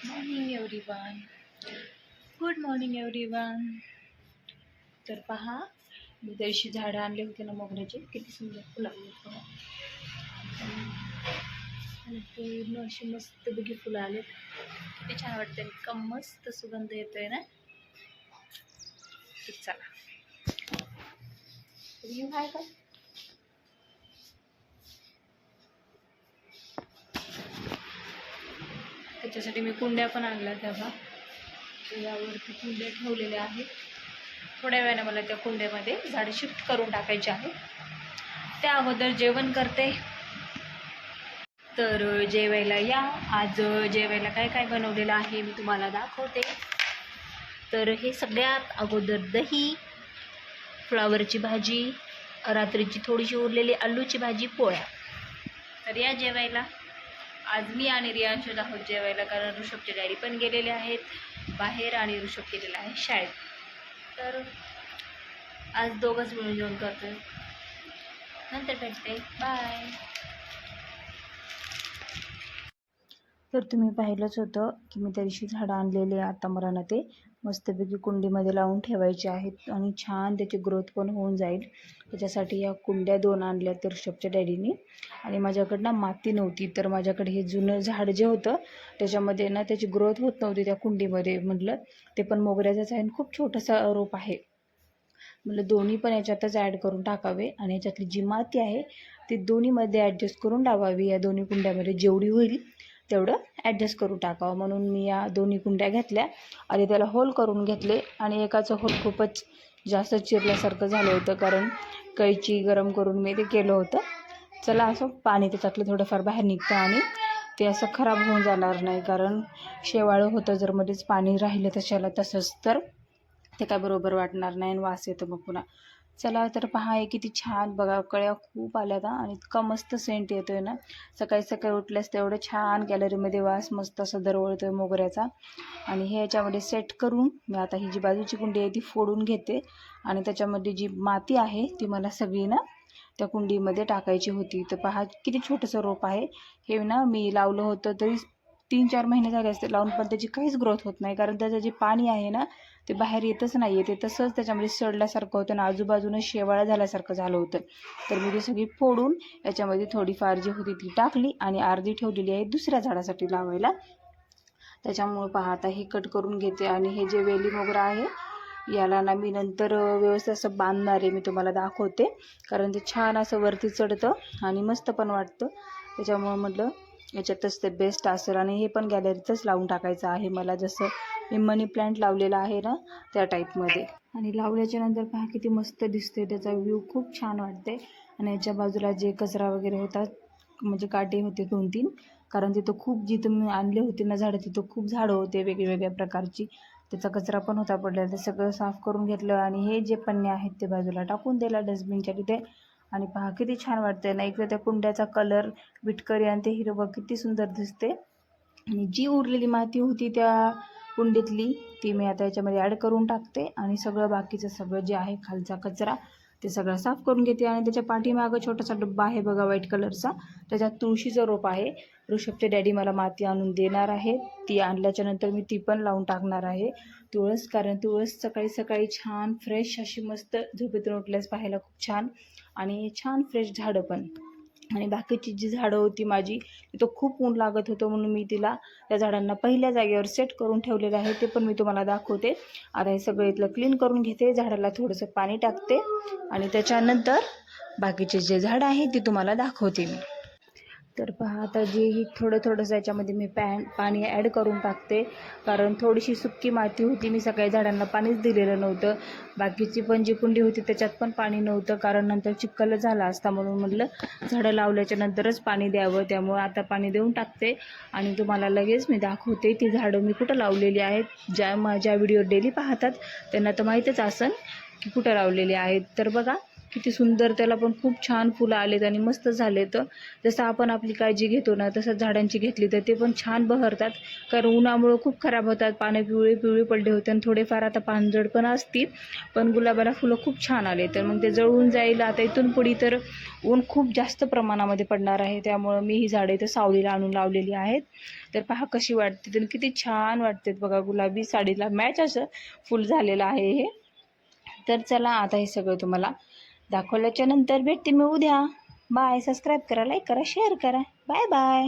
Morning everyone. Good morning everyone. तर पहा, मी तशी झाडं आणली होती ना मोगऱ्याची, किती सुंदर फुलं आली बघा. आणि पूर्ण अशी मस्तपैकी फुलं आलेत. किती छान वाटते, इतका मस्त सुगंध येतोय ना. तर चला, रिव्ह्यू आहे का? त्याच्यासाठी मी कुंड्या पण आणल्या तेव्हा. यावरती कुंड्या ठेवलेल्या आहेत. थोड्या वेळाने मला त्या कुंड्यामध्ये झाडे शिफ्ट करून टाकायचे आहे. त्या अगोदर जेवण करते. तर जेवायला या. आज जेवायला काय काय बनवलेलं आहे मी तुम्हाला दाखवते. तर हे सगळ्यात अगोदर दही, फ्लावरची भाजी, रात्रीची थोडीशी उरलेली आलूची भाजी, पोळ्या. तर या जेवायला. आज मी आणि रियांशू आहोत जेवायला, कारण ऋषभचे डॅडी पण गेलेले आहेत बाहेर आणि ऋषभ गेलेला आहे शाळेत. तर आज दोघंच मिळून जेवण करतोय. नंतर भेटते. बाय. तर तुम्ही पाहिलंच होतं की मी त्या दिवशी झाडं आणलेले. आता मला ना ते मस्तपैकी कुंडीमध्ये लावून ठेवायचे आहेत आणि छान त्याची ग्रोथ पण होऊन जाईल. त्याच्यासाठी या कुंड्या 2 आणल्या तर ऋषभच्या डॅडीनी. आणि माझ्याकडनं माती नव्हती, तर माझ्याकडे हे जुनं झाड जे होतं त्याच्यामध्ये ना त्याची ग्रोथ होत नव्हती त्या कुंडीमध्ये. म्हटलं ते पण मोगऱ्याचंच आहे आणि खूप छोटासा रोप आहे. म्हटलं दोन्ही पण याच्यातच ॲड करून टाकावे आणि याच्यातली जी माती आहे ती दोन्हीमध्ये ॲडजस्ट करून लावावी. या दोन्ही कुंड्यामध्ये जेवढी होईल तेवढं ॲडजस्ट करून टाकावं. म्हणून मी या दोन्ही कुंड्या घेतल्या आणि त्याला होल करून घेतले. आणि एकाचं होल खूपच जास्त चिरल्यासारखं झालं होतं, कारण कैची गरम करून मी ते केलं होतं. चला, असं पाणी त्याच्यातलं थोडंफार बाहेर निघतं आणि ते असं खराब होऊन जाणार नाही, कारण शेवाळं होतं जर मध्येच पाणी राहिलं तशाला तसंच, तर ते काय बरोबर वाटणार नाही आणि वास येतो मग पुन्हा. चला, तर पहा हे किती छान बघा, कळ्या खूप आल्यात आणि इतका मस्त सेंट येतोय ना. सकाळी सकाळी उठल्यास तेवढं छान गॅलरीमध्ये वास मस्त असं दरवळतोय मोगऱ्याचा. आणि हे याच्यामध्ये सेट करून मी आता ही जी बाजूची कुंडी आहे ती फोडून घेते आणि त्याच्यामध्ये जी माती आहे ती मला सगळी ना त्या कुंडीमध्ये टाकायची होती. तर पहा किती छोटंसं रोप आहे हे ना. मी लावलं होतं तरी 3-4 महिने झाले असते लावून, पण त्याची काहीच ग्रोथ होत नाही, कारण त्याचं जे पाणी आहे ना ते बाहेर येतच नाही आहे. ते तसंच त्याच्यामध्ये सडल्यासारखं होतं आणि आजूबाजूनं शेवाळं झाल्यासारखं झालं होतं. तर मी ती सगळी फोडून याच्यामध्ये थोडीफार जी होती ती टाकली आणि अर्धी ठेवलेली आहे दुसऱ्या झाडासाठी लावायला. त्याच्यामुळं पहा आता हे कट करून घेते. आणि हे जे वेली मोगरा आहे याला ना मी नंतर व्यवस्थित असं बांधणार आहे, मी तुम्हाला दाखवते, कारण ते छान असं वरती चढतं आणि मस्त पण वाटतं. त्याच्यामुळं म्हटलं याच्यातच ते बेस्ट असेल. आणि हे पण गॅलरीतच लावून टाकायचं आहे मला, जसं मी मनी प्लांट लावलेला आहे ना त्या टाईपमध्ये. आणि लावल्याच्या नंतर पहा किती मस्त दिसते, त्याचा व्ह्यू खूप छान वाटते. आणि याच्या बाजूला जे कचरा वगैरे होता, म्हणजे काटे होते 2-3, कारण तिथं खूप, जिथं मी आणले होते ना झाडं तिथं खूप झाडं होते वेगवेगळ्या प्रकारची, त्याचा कचरा पण होता पडलेला. ते सगळं साफ करून घेतलं आणि हे जे पन्ने आहेत ते बाजूला टाकून दिला डस्टबिनच्या तिथे. आणि पहा किती छान वाटते ना. एकतर त्या कुंड्याचा कलर विटकरी आणि ते हिरवं किती सुंदर दिसते. आणि जी उरलेली माती होती त्या कुंडीतली ती मी आता याच्यामध्ये ॲड करून टाकते. आणि सगळं बाकीचं सगळं जे आहे खालचा कचरा ते सगळं साफ करून घेते. आणि त्याच्या पाठीमागं छोटासा डब्बा आहे बघा व्हाईट कलरचा, त्याच्यात तुळशीचं रोप आहे. ऋषभचे डॅडी मला माती आणून देणार आहे, ती आणल्याच्या नंतर मी ती पण लावून टाकणार आहे तुळस. कारण तुळस सकाळी सकाळी छान फ्रेश अशी मस्त झोपेतून उठल्यास पाहायला खूप छान आणि छान फ्रेश झाडं पण. आणि बाकीची जी झाडं होती माझी तिथं खूप ऊन लागत होतं, म्हणून मी तिला त्या झाडांना पहिल्या जागेवर सेट करून ठेवलेलं आहे, ते पण मी तुम्हाला दाखवते. आता हे सगळं इथलं क्लीन करून घेते, झाडाला थोडंसं पाणी टाकते आणि त्याच्यानंतर बाकीचे जे झाडं आहे ते तुम्हाला दाखवते मी. तर पहा आता जे ही थोडंसं याच्यामध्ये मी पाणी ॲड करून टाकते, कारण थोडीशी सुक्की माती होती, मी सकाळी झाडांना पाणीच दिलेलं नव्हतं. बाकीची पण जी कुंडी होती त्याच्यात पण पाणी नव्हतं, कारण नंतर चिखल झाला असता, म्हणून म्हटलं झाडं लावल्याच्या नंतरच पाणी द्यावं. त्यामुळं आता पाणी देऊन टाकते आणि तुम्हाला लगेच मी दाखवते ती झाडं मी कुठं लावलेली आहेत. ज्या माझ्या व्हिडिओ डेली पाहतात त्यांना तर माहीतच असेल की कुठं लावलेली आहेत. तर बघा किती सुंदर, त्याला पण खूप छान फुलं आलेत आणि मस्त झालेत. जसं आपण आपली काळजी घेतो ना तसं झाडांची घेतली तर ते पण छान बहरतात. कारण उन्हामुळं खूप खराब होतात, पानं पिवळे पिवळे पडले होते आणि थोडेफार आता पानझड पण असतील. पण गुलाबाला फुलं खूप छान आले, तर मग ते जळून जाईल. आता इथून पुढे तर ऊन खूप जास्त प्रमाणामध्ये पडणार आहे, त्यामुळं मी ही झाडं इथं सावलीला आणून लावलेली आहेत. तर पहा कशी वाटते, तर किती छान वाटतात बघा. गुलाबी साडीला मॅच असं फुल झालेलं आहे हे. तर चला आता हे सगळं तुम्हाला दाखवल्याच्या नंतर भेटते मी उद्या. बाय. सबस्क्राईब करा, लाईक करा, शेअर करा. Bye bye.